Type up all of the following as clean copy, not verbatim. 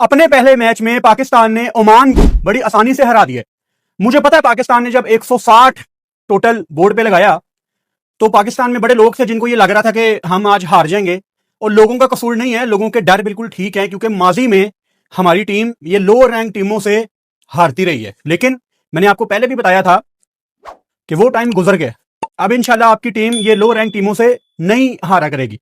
अपने पहले मैच में पाकिस्तान ने ओमान को बड़ी आसानी से हरा दिया। मुझे पता है पाकिस्तान ने जब 160 टोटल बोर्ड पे लगाया तो पाकिस्तान में बड़े लोग थे जिनको ये लग रहा था कि हम आज हार जाएंगे, और लोगों का कसूर नहीं है, लोगों के डर बिल्कुल ठीक है, क्योंकि माजी में हमारी टीम ये लोअर रैंक टीमों से हारती रही है। लेकिन मैंने आपको पहले भी बताया था कि वो टाइम गुजर गया। अब इंशाल्लाह आपकी टीम ये लो रैंक टीमों से नहीं हारा करेगी।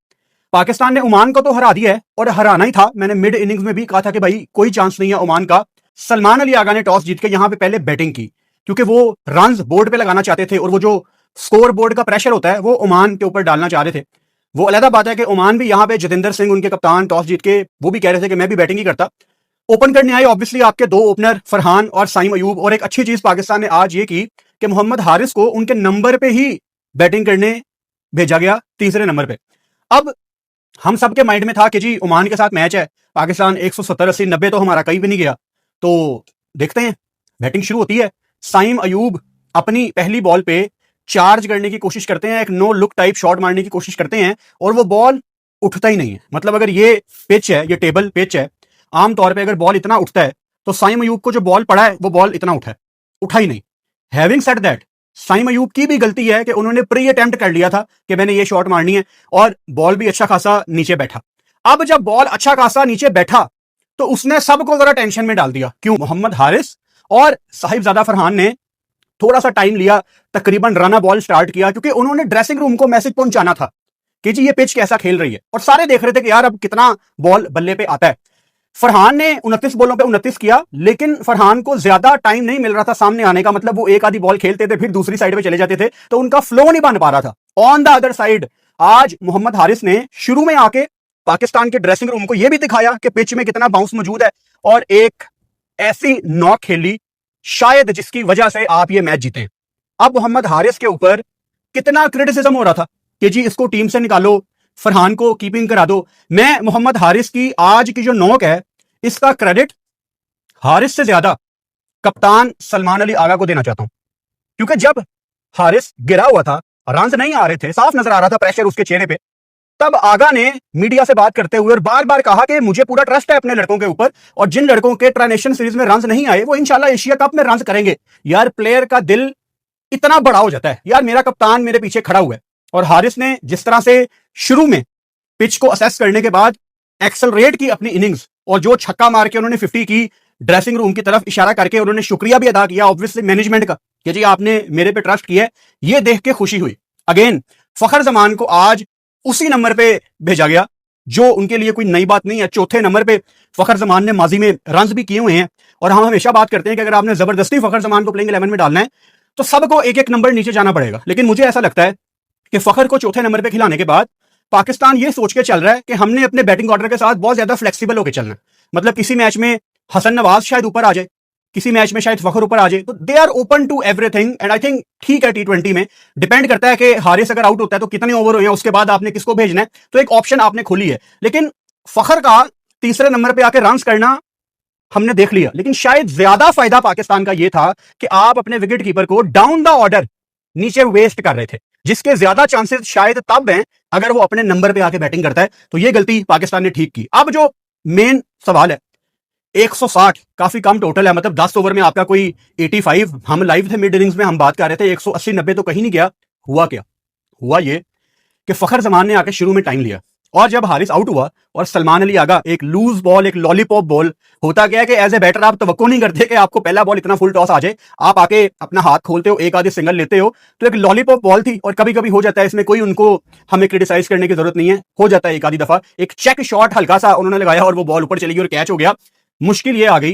पाकिस्तान ने ओमान को तो हरा दिया है, और हराना ही था। मैंने मिड इनिंग्स में भी कहा था कि भाई कोई चांस नहीं है ओमान का। सलमान अली आगा ने टॉस जीत के यहां पे पहले बैटिंग की, क्योंकि वो रन्स बोर्ड पे लगाना चाहते थे, और वो जो स्कोर बोर्ड का प्रेशर होता है वो ओमान के ऊपर डालना चाह रहे थे। वो अलहदा बात है कि ओमान भी यहाँ पे जतेंद्र सिंह उनके कप्तान टॉस जीत के वो भी कह रहे थे कि मैं भी बैटिंग ही करता। ओपन करने आए ऑब्वियसली आपके दो ओपनर फरहान और साइम अयूब, और एक अच्छी चीज पाकिस्तान ने आज ये की कि मोहम्मद हारिस को उनके नंबर पे ही बैटिंग करने भेजा गया, तीसरे नंबर पे। अब हम सबके माइंड में था कि जी ओमान के साथ मैच है, पाकिस्तान 170 80 90 तो हमारा कहीं भी नहीं गया। तो देखते हैं, बैटिंग शुरू होती है। साइम अयूब अपनी पहली बॉल पे चार्ज करने की कोशिश करते हैं, एक नो लुक टाइप शॉट मारने की कोशिश करते हैं, और वो बॉल उठता ही नहीं है। मतलब अगर ये पिच है, ये टेबल पिच है, आमतौर पर अगर बॉल इतना उठता है तो साइम अयूब को जो बॉल पड़ा है वो बॉल इतना उठा ही नहीं। Having said that, Saim Ayub की भी गलती है कि उन्होंने प्री अटेम्प्ट कर लिया था कि मैंने ये शॉट मारनी है, और बॉल भी अच्छा खासा नीचे बैठा। अब जब बॉल अच्छा खासा नीचे बैठा तो उसने सबको जरा टेंशन में डाल दिया। क्यों? मोहम्मद हारिस और साहिबजादा फरहान ने थोड़ा सा टाइम लिया, तकरीबन रना बॉल स्टार्ट किया, क्योंकि उन्होंने ड्रेसिंग रूम को मैसेज पहुंचाना था कि जी ये पिच कैसा खेल रही है, और सारे देख रहे थे कि यार अब कितना बॉल बल्ले पे आता है। फरहान ने 29 बॉलों पे 29 किया, लेकिन फरहान को ज्यादा टाइम नहीं मिल रहा था सामने आने का। मतलब वो एक आधी बॉल खेलते थे फिर दूसरी साइड पे चले जाते थे, तो उनका फ्लो नहीं बन पा रहा था। ऑन द अदर साइड आज मोहम्मद हारिस ने शुरू में आके पाकिस्तान के ड्रेसिंग रूम को यह भी दिखाया कि पिच में कितना बाउंस मौजूद है, और एक ऐसी नॉक खेली शायद जिसकी वजह से आप ये मैच जीते। अब मोहम्मद हारिस के ऊपर कितना क्रिटिसिज्म हो रहा था कि जी इसको टीम से निकालो, फरहान को कीपिंग करा दो। मैं मोहम्मद हारिस की आज की जो नॉक है इसका क्रेडिट हारिस से ज्यादा कप्तान सलमान अली आगा को देना चाहता हूं, क्योंकि जब हारिस गिरा हुआ था, रन्स नहीं आ रहे थे, साफ नजर आ रहा था प्रेशर उसके चेहरे पे, तब आगा ने मीडिया से बात करते हुए और बार बार कहा कि मुझे पूरा ट्रस्ट है अपने लड़कों के ऊपर, और जिन लड़कों के ट्रांसनेशन सीरीज में रन्स नहीं आए वो इंशाल्लाह एशिया कप में रन्स करेंगे। यार प्लेयर का दिल इतना बड़ा हो जाता है, यार मेरा कप्तान मेरे पीछे खड़ा हुआ है। और हारिस ने जिस तरह से शुरू में पिच को असेस करने के बाद एक्सेलरेट की अपनी इनिंग्स, और जो छक्का मार के उन्होंने 50 की, ड्रेसिंग रूम की तरफ इशारा करके उन्होंने शुक्रिया भी अदा किया ऑब्वियसली मैनेजमेंट का कि जी आपने मेरे पे ट्रस्ट किया है, ये देख के खुशी हुई। अगेन फखर जमान को आज उसी नंबर पे भेजा गया, जो उनके लिए कोई नई बात नहीं है। चौथे नंबर पे फखर जमान ने माजी में रन्स भी किए हुए हैं, और हम हमेशा बात करते हैं कि अगर आपने जबरदस्ती फखर जमान को प्लेइंग 11 में डालना है तो सबको एक एक नंबर नीचे जाना पड़ेगा। लेकिन मुझे ऐसा लगता है कि फखर को चौथे नंबर पे खिलाने के बाद पाकिस्तान ये सोच के चल रहा है कि हमने अपने बैटिंग ऑर्डर के साथ बहुत ज्यादा फ्लेक्सिबल होकर चलना है। मतलब किसी मैच में हसन नवाज शायद ऊपर आ जाए, किसी मैच में शायद फखर ऊपर आ जाए, तो they are open to everything. And I think ठीक है, T20 में डिपेंड करता है कि हारिस अगर आउट होता है तो कितने ओवर हुए हैं, उसके बाद आपने किसको भेजना है, तो एक ऑप्शन आपने खोली है। लेकिन फखर का तीसरे नंबर पे आके रन्स करना हमने देख लिया, लेकिन शायद ज्यादा फायदा पाकिस्तान का यह था कि आप अपने विकेट कीपर को डाउन द ऑर्डर नीचे वेस्ट कर रहे थे, जिसके ज्यादा चांसेस शायद तब हैं अगर वो अपने नंबर पे आके बैटिंग करता है। तो ये गलती पाकिस्तान ने ठीक की। अब जो मेन सवाल है, 160 काफी कम टोटल है, मतलब 10 ओवर में आपका कोई 85, हम लाइव थे मिड इनिंग्स में, हम बात कर रहे थे 180 90 तो कहीं नहीं गया। हुआ क्या? हुआ ये कि फखर जमान ने आके शुरू में टाइम लिया, और जब हारिस आउट हुआ और सलमान अली आगा एक लूज बॉल, एक लॉलीपॉप बॉल, होता गया कि एज ए बैटर आप तवक्को नहीं करते कि आपको पहला बॉल इतना फुल टॉस आ जाए, आप आके अपना हाथ खोलते हो, एक आधे सिंगल लेते हो, तो एक लॉलीपॉप बॉल थी। और कभी कभी हो जाता है, इसमें कोई उनको हमें क्रिटिसाइज करने की जरूरत नहीं है, हो जाता है एक आधी दफा। एक चेक शॉट हल्का सा उन्होंने लगाया और वो बॉल ऊपर चली गई और कैच हो गया। मुश्किल ये आ गई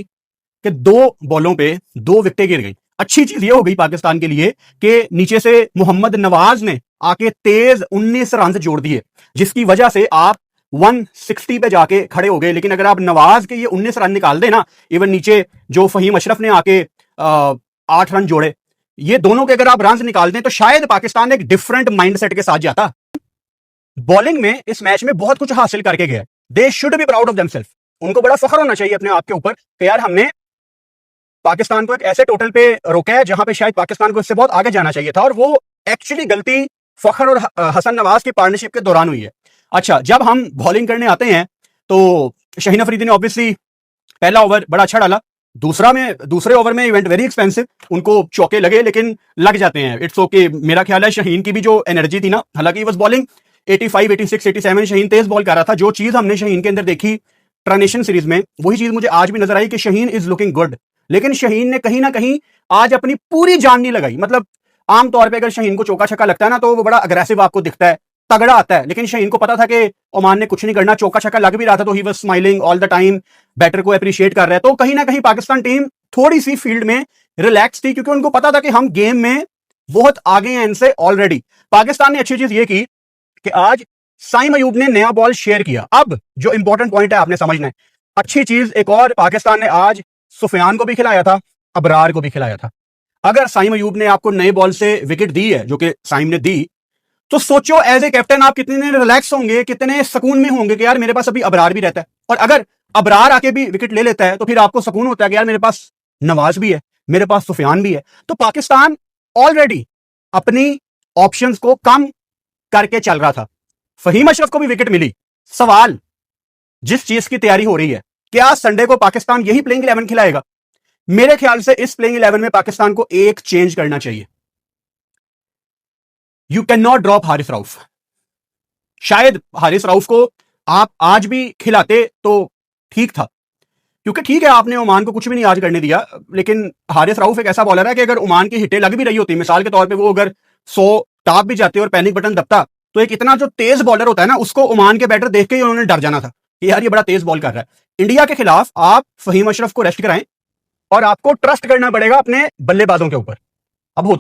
कि 2 बॉलों पे 2 विकेटें गिर गई। अच्छी चीज ये हो गई पाकिस्तान के लिए कि नीचे से मोहम्मद नवाज ने आके तेज 19 रन जोड़ दिए, जिसकी वजह से आप 160 पे जाके खड़े हो गए। लेकिन अगर आप नवाज के ये 19 रन निकाल देना, इवन नीचे जो फहीम अशरफ ने आके 8 रन जोड़े, ये दोनों के अगर आप रन निकाल दें तो शायद पाकिस्तान एक डिफरेंट माइंडसेट के साथ जाता। बॉलिंग में इस मैच में बहुत कुछ हासिल करके गया, they should be proud of themselves. उनको बड़ा फख्र होना चाहिए अपने आप के ऊपर कि यार हमने पाकिस्तान को एक ऐसे टोटल पे रोका है जहां पे शायद पाकिस्तान को इससे बहुत आगे जाना चाहिए था, और वो एक्चुअली गलती फखर और हसन नवाज की पार्टनरशिप के दौरान हुई है। अच्छा, जब हम बॉलिंग करने आते हैं तो शाहीन अफरीदी ने ऑब्वियसली पहला ओवर बड़ा अच्छा डाला, दूसरे ओवर में इवेंट वेरी एक्सपेंसिव, उनको चौके लगे लेकिन लग जाते हैं, इट्स ओके। मेरा ख्याल है शहीन की भी जो एनर्जी थी ना, हालांकि was bowling 85, 86, 87, Shaheen Tej ball कर रहा था। जो चीज हमने शहीन के अंदर देखी ट्रांजिशन सीरीज में, वही चीज मुझे आज भी नजर आई कि शहीन इज लुकिंग गुड। लेकिन शहीन ने कहीं ना कहीं आज अपनी पूरी जान नहीं लगाई। मतलब आमतौर पर अगर शहीन को चौका छक्का लगता है ना, तो वो बड़ा अग्रेसिव आपको दिखता है, तगड़ा आता है। लेकिन शहीन को पता था कि ओमान ने कुछ नहीं करना, चौका छक्का लग भी रहा था तो he was smiling all the time, batter को अप्रिशिएट कर रहा है। तो कहीं ना कहीं पाकिस्तान टीम थोड़ी सी फील्ड में रिलैक्स थी, क्योंकि उनको पता था कि हम गेम में बहुत आगे हैं इनसे ऑलरेडी। पाकिस्तान ने अच्छी चीज ये की कि आज साइम अयूब ने नया बॉल शेयर किया। अब जो इंपॉर्टेंट पॉइंट है आपने समझना है, अच्छी चीज एक और, पाकिस्तान ने आज सुफियान को भी खिलाया था, अबरार को भी खिलाया था। अगर साइम अयूब ने आपको नए बॉल से विकेट दी है, जो कि साइम ने दी, तो सोचो एज ए कैप्टन आप कितने रिलैक्स होंगे, कितने सुकून में होंगे कि यार मेरे पास अभी अबरार भी रहता है। और अगर अबरार आके भी विकेट ले लेता है तो फिर आपको सुकून होता है कि यार मेरे पास नवाज भी है, मेरे पास सुफियान भी है। तो पाकिस्तान ऑलरेडी अपनी ऑप्शंस को कम करके चल रहा था। फहीम अशरफ को भी विकेट मिली। सवाल जिस चीज की तैयारी हो रही है, क्या संडे को पाकिस्तान यही प्लेइंग 11 खिलाएगा? मेरे ख्याल से इस प्लेइंग 11 में पाकिस्तान को एक चेंज करना चाहिए। You can not drop Haris Rauf. शायद हारिस रऊफ को आप आज भी खिलाते तो ठीक था, क्योंकि ठीक है आपने ओमान को कुछ भी नहीं आज करने दिया, लेकिन हारिस रऊफ एक ऐसा बॉलर है कि अगर ओमान की हिटें लग भी रही होती, मिसाल के तौर पे वो अगर 100 टाप भी जाते और पैनिक बटन दबता, तो एक इतना जो तेज बॉलर होता है ना, उसको ओमान के बैटर देख के ही उन्होंने डर जाना था कि यार ये बड़ा तेज बॉल कर रहा है। इंडिया के खिलाफ आप फहीम अशरफ को रेस्ट कराएं और आपको ट्रस्ट करना पड़ेगा अपने बल्लेबाजों के ऊपर। अब होता